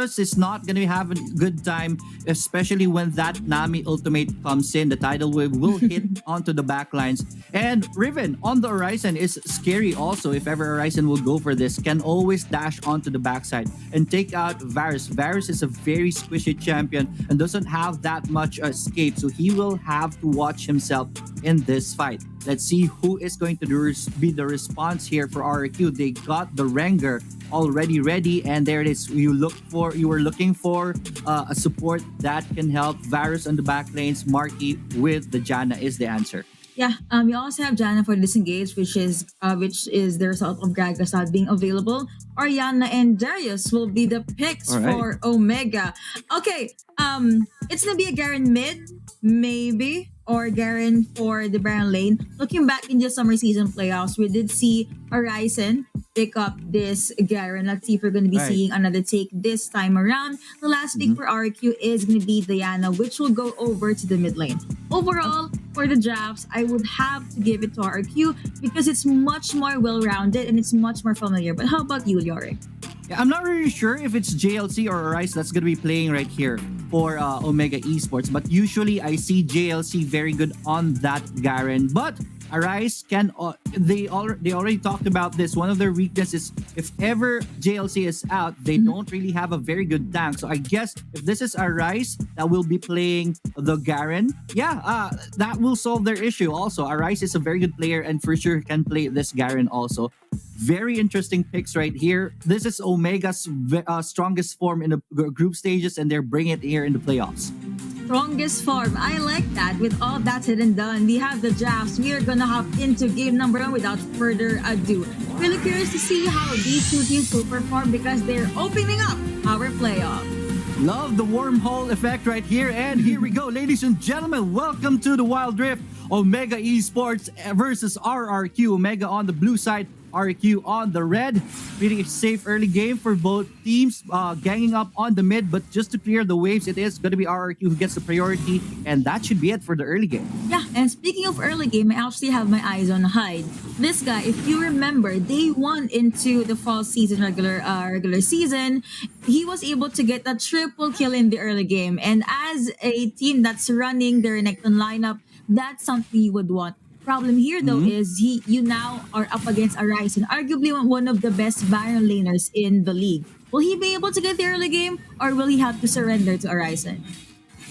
Varus is not going to have a good time, especially when that Nami ultimate comes in. The tidal wave will hit onto the backlines. And Riven on the horizon is scary also. If ever Horizon will go for this, can always dash onto the backside and take out Varus. Varus is a very squishy champion and doesn't have that much escape, so he will have to watch himself in this fight. Let's see who is going to be the response here for RQ. They got the Rengar already ready, and there it is. You were looking for a support that can help Varus on the back lanes. Marky with the Janna is the answer. Yeah, we also have Jana for disengage, which is the result of Gragas not being available. Oriana and Darius will be the picks All right. for Omega. Okay, it's gonna be a Garen mid, maybe, or Garen for the Baron lane. Looking back in the summer season playoffs, we did see Horizon pick up this Garen. Let's see if we're gonna be Right. seeing another take this time around. The last pick for RQ is gonna be Diana, which will go over to the mid lane. Overall, for the drafts, I would have to give it to RQ because it's much more well-rounded and it's much more familiar. But how about you, Yorick? Yeah, I'm not really sure if it's JLC or Arise that's going to be playing right here for Omega Esports, but usually I see JLC very good on that Garen. But Arise can they already talked about this. One of their weaknesses, if ever JLC is out, they don't really have a very good tank. So I guess if this is Arise that will be playing the Garen, that will solve their issue. Also, Arise is a very good player and for sure can play this Garen also. Very interesting picks right here. This is Omega's strongest form in the group stages, and they're bringing it here in the playoffs. Strongest form. I like that. With all that said and done, we have the drafts. We are gonna hop into game number one without further ado. Really curious to see how these two teams will perform because they're opening up our playoff. Love the wormhole effect right here. And here we go, ladies and gentlemen. Welcome to the Wild Rift. Omega Esports versus RRQ. Omega on the blue side, RQ on the red. Really safe early game for both teams, ganging up on the mid. But just to clear the waves, it is going to be RRQ who gets the priority. And that should be it for the early game. Yeah, and speaking of early game, I actually have my eyes on Hyde. This guy, if you remember, day one into the fall season regular season, he was able to get a triple kill in the early game. And as a team that's running their Renekton lineup, that's something you would want. Problem here though is you now are up against Arise, arguably one of the best Baron laners in the league. Will he be able to get the early game, or will he have to surrender to Horizon?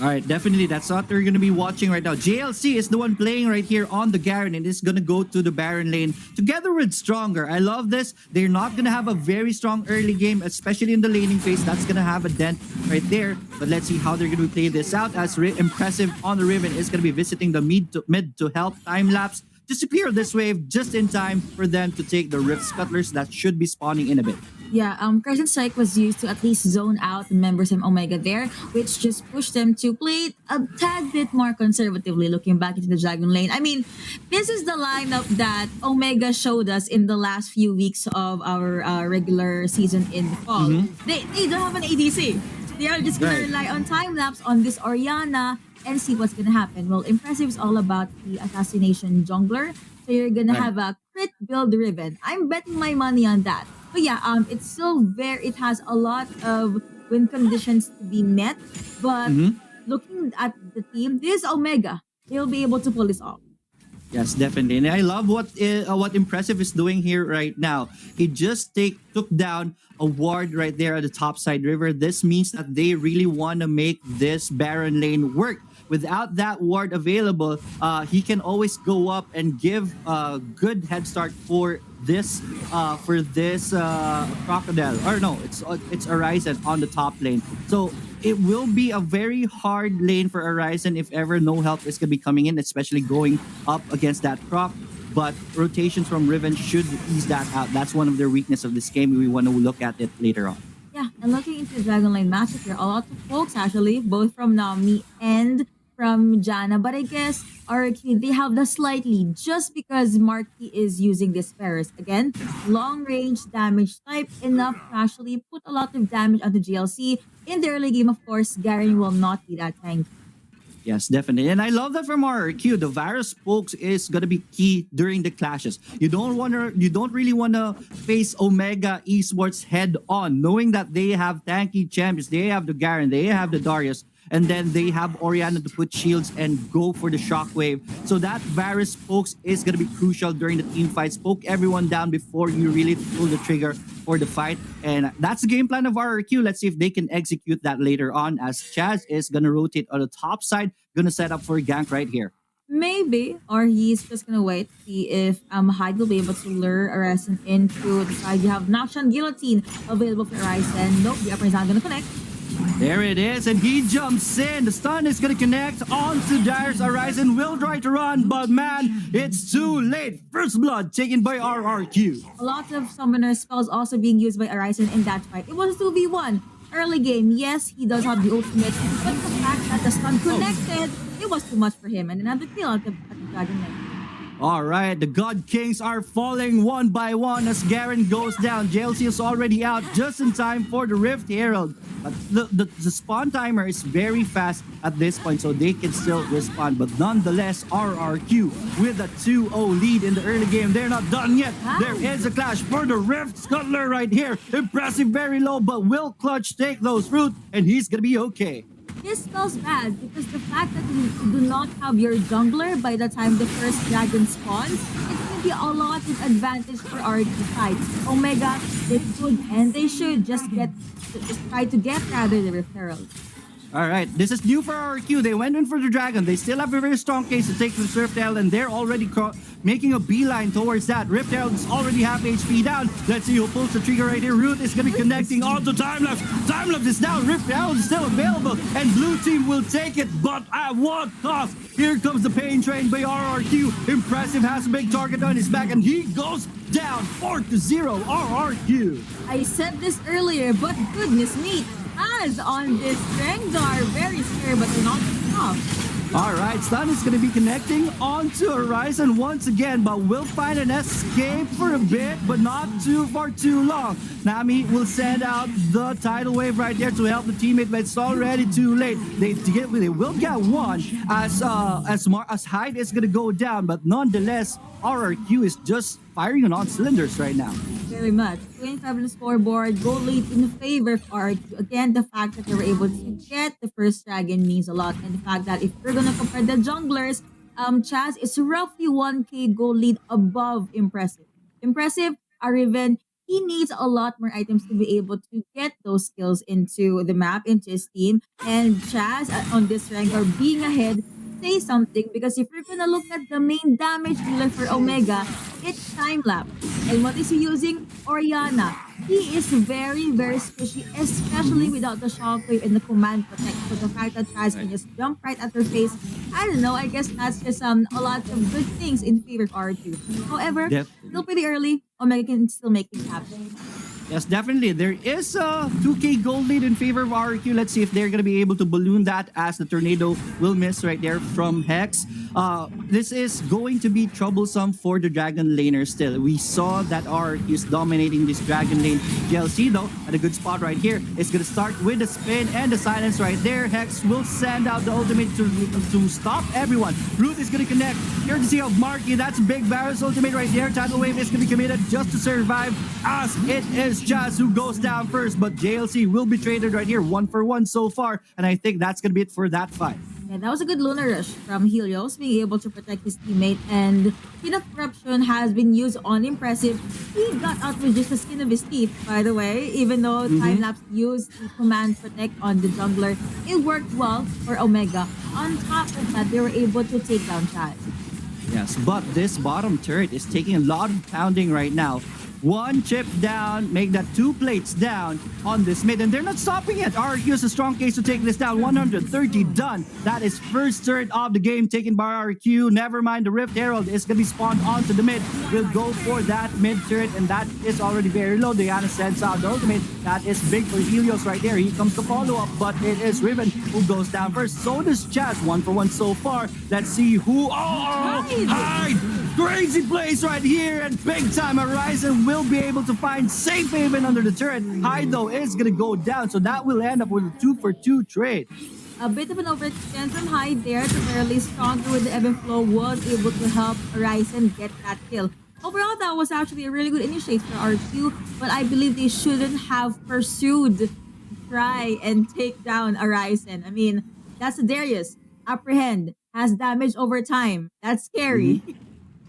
All right, definitely. That's what we're going to be watching right now. JLC is the one playing right here on the Garen and is going to go to the Baron lane together with Stronger. I love this. They're not going to have a very strong early game, especially in the laning phase. That's going to have a dent right there. But let's see how they're going to play this out, as Impressive on the Riven is going to be visiting the mid to help time-lapse to secure this wave just in time for them to take the Rift Scuttlers that should be spawning in a bit. Yeah, Crescent Strike was used to at least zone out the members from Omega there, which just pushed them to play a tad bit more conservatively looking back into the Dragon lane. I mean, this is the lineup that Omega showed us in the last few weeks of our regular season in the fall. They don't have an ADC. They are just going to rely on time-lapse on this Oriana and see what's going to happen. Well, Impressive is all about the assassination jungler. So you're going to have a crit build Riven. I'm betting my money on that. But yeah, it's still it has a lot of win conditions to be met. But looking at the team, this is Omega. They'll be able to pull this off. Yes, definitely. And I love what Impressive is doing here right now. He just took down a ward right there at the top side river. This means that they really want to make this Baron lane work. Without that ward available, he can always go up and give a good head start for this crocodile. Or no, it's Horizon on the top lane. So it will be a very hard lane for Horizon if ever no help is going to be coming in, especially going up against that croc. But rotations from Riven should ease that out. That's one of their weakness of this game. We want to look at it later on. Yeah, and looking into the Dragon Lane matchup here, a lot of folks actually, both from Nami and from Jana, but I guess RQ, they have the slightly just because Marky is using this Ferris. Again, long range damage type, enough to actually put a lot of damage onto GLC. In the early game, of course, Garen will not be that tanky. Yes, definitely. And I love that from our Q. The virus spokes is gonna be key during the clashes. You don't really wanna face Omega Esports head on, knowing that they have tanky champions, they have the Garen, they have the Darius, and then they have Oriana to put shields and go for the shockwave. So that virus spokes is gonna be crucial during the team fight. Spoke everyone down before you really pull the trigger for the fight. And that's the game plan of RRQ. Let's see if they can execute that later on as Chaz is going to rotate on the top side, going to set up for a gank right here. Maybe, or he's just gonna wait, see if Hyde will be able to lure Arisen into the side. You have Nakshan Guillotine available for Arisen. Nope, the upper is not gonna connect. There it is, and he jumps in. The stun is going to connect onto Dire's Horizon. Will try to run, but man, it's too late. First blood taken by RRQ. A lot of summoner spells also being used by Arisen in that fight. It was 2v1. Early game, yes, he does have the ultimate, but the fact that the stun connected, it was too much for him. And another kill at the Dragon Knight. All right, the God Kings are falling one by one as Garen goes down. JLC is already out just in time for the Rift Herald. But the spawn timer is very fast at this point, so they can still respond. But nonetheless, RRQ with a 2-0 lead in the early game. They're not done yet. Wow. There is a clash for the Rift Scuttler right here. Impressive, very low, but will Clutch take those fruit? And he's going to be okay. This smells bad because the fact that you do not have your jungler by the time the first dragon spawns, it's going to be a lot of advantage for our side. Omega, they could and they should just try to get rather the Rift Herald. All right, this is new for RQ. They went in for the Dragon. They still have a very strong case to take the Rift Herald, and they're already making a beeline towards that. Rift Herald is already half HP down. Let's see who pulls the trigger right here. Root is going to be connecting onto Timelapse. Timelapse is down. Rift Herald is still available, and Blue Team will take it, but at what cost? Here comes the pain train by RRQ. Impressive, has a big target on his back, and he goes down 4-0 RRQ. I said this earlier, but goodness me, as on this Rengar, very scary, but they're not enough. All right, Stun is going to be connecting onto Horizon once again, but will find an escape for a bit, but not for too long. Nami will send out the tidal wave right there to help the teammate, but it's already too late. They will get one as Hyde is going to go down, but nonetheless, RRQ is just firing on all cylinders right now. Very much. 25 on the scoreboard, goal lead in favor of RQ. Again, the fact that they were able to get the first dragon means a lot. And the fact that if we're gonna compare the junglers, Chaz is roughly 1k goal lead above impressive. Impressive, Ariven, he needs a lot more items to be able to get those skills into the map, into his team. And Chaz on this rank are being ahead say something because if you're gonna look at the main damage dealer for Omega, it's Timelapse. And what is he using? Oriana. He is very, very squishy, especially without the shockwave and the command protect. So the fact that Chaz can just jump right at her face, I don't know, I guess that's just a lot of good things in favor of R2. However, still pretty early, Omega can still make things happen. Yes, definitely. There is a 2k gold lead in favor of RQ. Let's see if they're going to be able to balloon that as the tornado will miss right there from Hex. This is going to be troublesome for the Dragon laner still. We saw that RQ is dominating this Dragon lane. GLC though, at a good spot right here, is going to start with the spin and the silence right there. Hex will send out the ultimate to stop everyone. Root is going to connect. Courtesy of Marky. That's big Varus ultimate right there. Tidal Wave is going to be committed just to survive as it is Chaz who goes down first, but JLC will be traded right here, 1-for-1 so far, and I think that's gonna be it for that fight. Yeah, that was a good Lunar Rush from Helios, being able to protect his teammate, and Skin of Corruption has been used on Impressive. He got out with just the skin of his teeth, by the way, even though Timelapse used the command protect on the jungler. It worked well for Omega. On top of that, they were able to take down Chaz. Yes, but this bottom turret is taking a lot of pounding right now. One chip down, make that 2 plates down on this mid, and they're not stopping it. RQ is a strong case to take this down. 130 done. That is first turret of the game taken by RQ. Never mind, the Rift Herald is going to be spawned onto the mid. We'll go for that mid turret, and that is already very low. Diana sends out the ultimate. That is big for Helios right there. He comes to follow up, but it is Riven who goes down first. So does Chaz, 1-for-1 so far. Let's see who. Hyde! Crazy place right here, and big time Horizon will be able to find safe haven under the turret. Hyde though is gonna go down, so that will end up with a 2-for-2 trade. A bit of an overextend from Hyde there, to barely stronger with the ebb and flow, was able to help Ryzen get that kill. Overall, that was actually a really good initiate for RQ, but I believe they shouldn't have pursued to try and take down Ryzen. I mean, that's a Darius. Apprehend, has damage over time. That's Mhm. scary.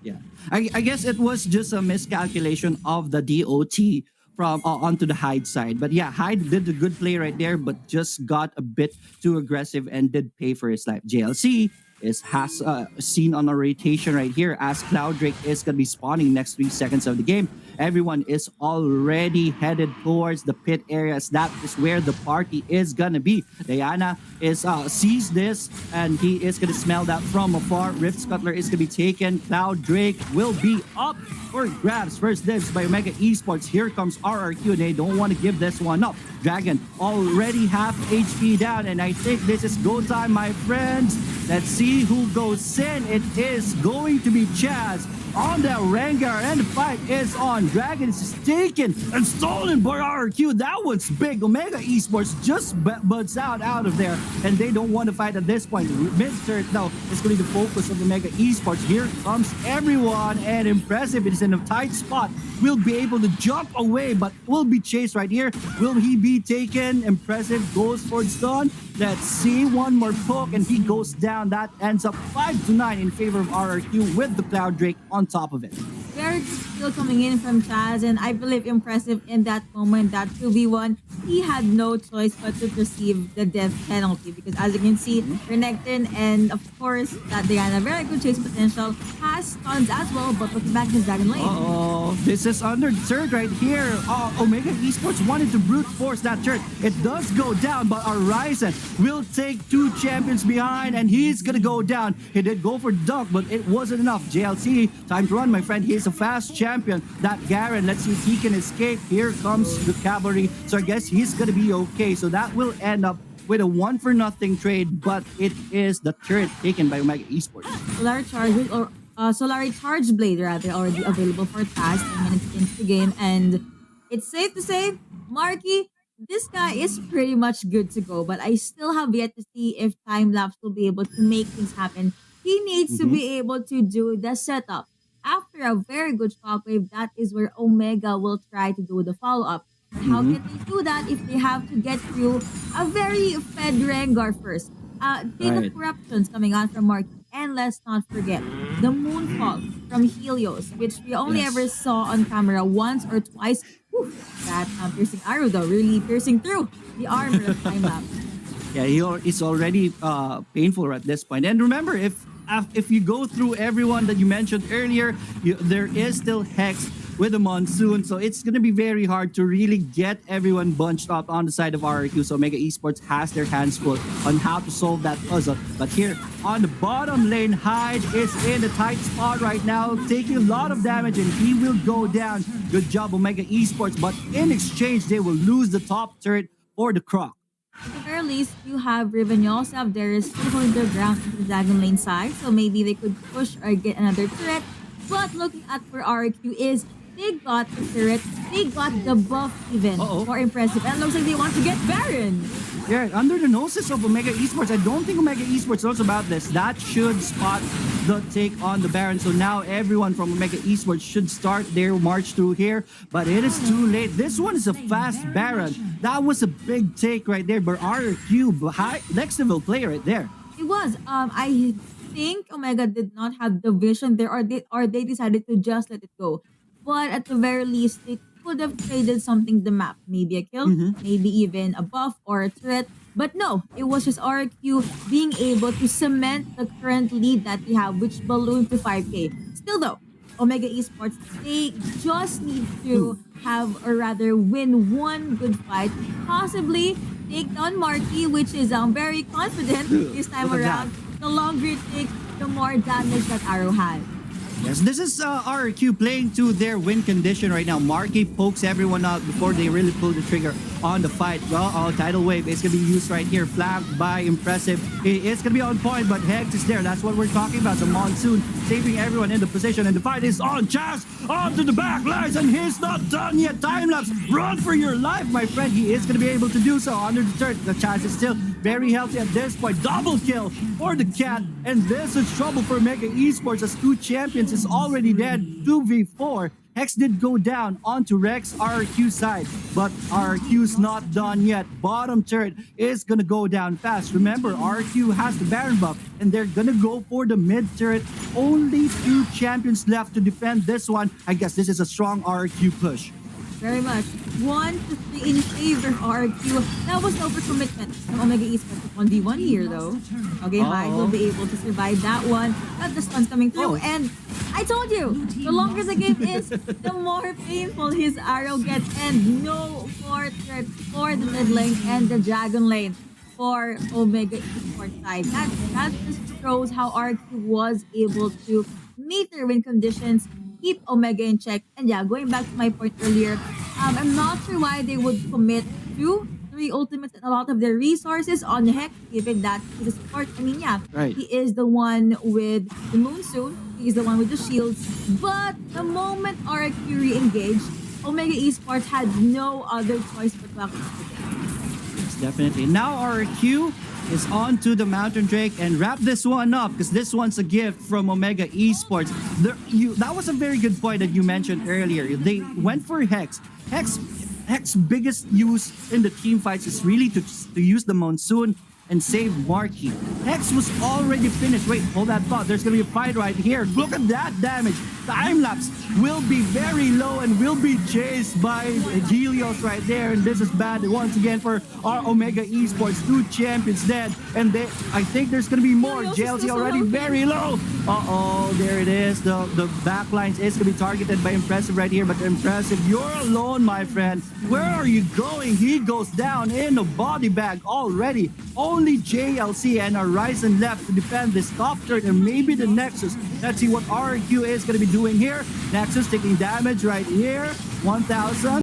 Yeah, I guess it was just a miscalculation of the DOT from onto the Hyde side. But yeah, Hyde did a good play right there, but just got a bit too aggressive and did pay for his life. JLC is has seen on a rotation right here as Cloud Drake is gonna be spawning next 3 seconds of the game. Everyone is already headed towards the pit areas. That is where the party is gonna be. Diana is sees this and he is gonna smell that from afar. Rift Scuttler is gonna be taken. Cloud Drake will be up for grabs. First dibs by Omega Esports. Here comes RRQ and they don't want to give this one up. Dragon already half HP down and I think this is go time, my friends. Let's see who goes in. It is going to be Chaz on that Rengar and the fight is on. Dragon is taken and stolen by RQ. That one's big. Omega Esports just butts out of there and they don't want to fight at this point. Mid-turret now is going to be the focus of Omega Esports. Here comes everyone and impressive. It is in a tight spot. Will be able to jump away but will be chased right here. Will he be taken? Impressive. Goes for stun. Let's see, one more poke and he goes down. That ends up 5-9 in favor of RRQ with the Cloud Drake on top of it. Very good skill coming in from Chaz, and I believe impressive in that moment, that 2v1. He had no choice but to receive the death penalty because, as you can see, Renekton and, of course, that Diana, very good chase potential, has stuns as well, but looking back his Dragon Lane. Oh, this is under the turret right here. Omega Esports wanted to brute force that turret. It does go down, but Horizon will take 2 champions behind, and he's gonna go down. He did go for dunk, but it wasn't enough. JLC, time to run, my friend. He's a fast champion. That Garen, let's see if he can escape. Here comes the cavalry. So I guess he's gonna be okay. So that will end up with a 1-for-0 trade, but it is the turret taken by Omega Esports. Solar Charge or Solari Charge Blade rather already available for task 10 minutes into the game, and it's safe to say, Marky, this guy is pretty much good to go, but I still have yet to see if Time Lapse will be able to make things happen. He needs to be able to do the setup. After a very good shockwave, that is where Omega will try to do the follow-up. But how can they do that if they have to get through a very fed Rengar first? Chain of Corruptions coming on from Marky. And let's not forget the Moonfall from Helios, which we only ever saw on camera once or twice. Whew, that piercing arrow though, really piercing through the armor of Time Lapse. Yeah, it's already painful at this point. And remember, if you go through everyone that you mentioned earlier, there is still Hex with the Monsoon, so it's going to be very hard to really get everyone bunched up on the side of RRQ. So Mega Esports has their hands full on how to solve that puzzle. But here on the bottom lane, Hyde is in a tight spot right now, taking a lot of damage, and he will go down. Good job, Omega Esports, but in exchange, they will lose the top turret for the Croc. At the very least, you have Riven. You also have Darius still holding their ground into the Dragon Lane side, so maybe they could push or get another turret. But looking at where RQ is, they got the turret, they got the buff even. More impressive. And looks like they want to get Baron. Yeah, under the noses of Omega Esports. I don't think Omega Esports knows about this. That should spot the take on the Baron. So now everyone from Omega Esports should start their march through here. But it is too late. This one is a fast Baron. That was a big take right there. But RQ, next level play right there. It was. I think Omega did not have the vision there, or they decided to just let it go. But at the very least, they could have traded something the map. Maybe a kill, maybe even a buff or a turret. But no, it was just RQ being able to cement the current lead that they have, which ballooned to 5K. Still though, Omega Esports, they just need to have, or rather win one good fight. Possibly take down Marky, which is very confident this time around. The longer it takes, the more damage that Arrow has. Yes, this is RQ playing to their win condition right now. Marky pokes everyone out before they really pull the trigger on the fight. Well, tidal wave is going to be used right here, flanked by Impressive. It's going to be on point, but Hex is there. That's what we're talking about. The Monsoon saving everyone in the position, and the fight is on. Chaz onto the back lines, and he's not done yet. Time lapse, run for your life, my friend. He is going to be able to do so under the turret. The Chaz is still very healthy at this point. Double kill for the cat, and this is trouble for Mega Esports as two champions is already dead. 2v4. Hex did go down onto Rex RQ side, but RQ's not done yet. Bottom turret is gonna go down fast. Remember, RQ has the Baron buff, and they're gonna go for the mid turret. Only two champions left to defend this one. I guess this is a strong RQ push. Very much. 1-3 in favor of RQ. That was overcommitment from Omega Esports. 1v1 here though. Okay, Hyde will be able to survive that one. Got the stuns coming through, and I told you, the longer the game is, the more painful his arrow gets, and no more threat for the mid lane and the dragon lane for Omega Esports side. That just shows how RQ was able to meet their win conditions, keep Omega in check. And yeah, going back to my point earlier, I'm not sure why they would commit to 3 ultimates and a lot of their resources on Hex, given that he's a support. I mean, yeah, Right. he is the one with the Moonsoon, he's the one with the shields. But the moment RQ re-engaged, Omega Esports had no other choice but to access the game. Yes, definitely. Now RQ is on to the Mountain Drake and wrap this one up because this one's a gift from Omega Esports. That was a very good point that you mentioned earlier. They went for Hex. Hex's biggest use in the team fights is really to use the Monsoon and save Marky. Hex was already finished. Wait, hold that thought. There's gonna be a fight right here. Look at that damage. Time-lapse will be very low and will be chased by Helios right there. And this is bad once again for our Omega Esports. Two champions dead. And I think there's gonna be more. Helios is JLC still already so very low. Uh-oh, there it is. The backlines is gonna be targeted by Impressive right here. But Impressive, you're alone, my friend. Where are you going? He goes down in a body bag already. Only JLC and Horizon left to defend this top turret and maybe the Nexus. Let's see what RQ is going to be doing here. Nexus taking damage right here. 1,000.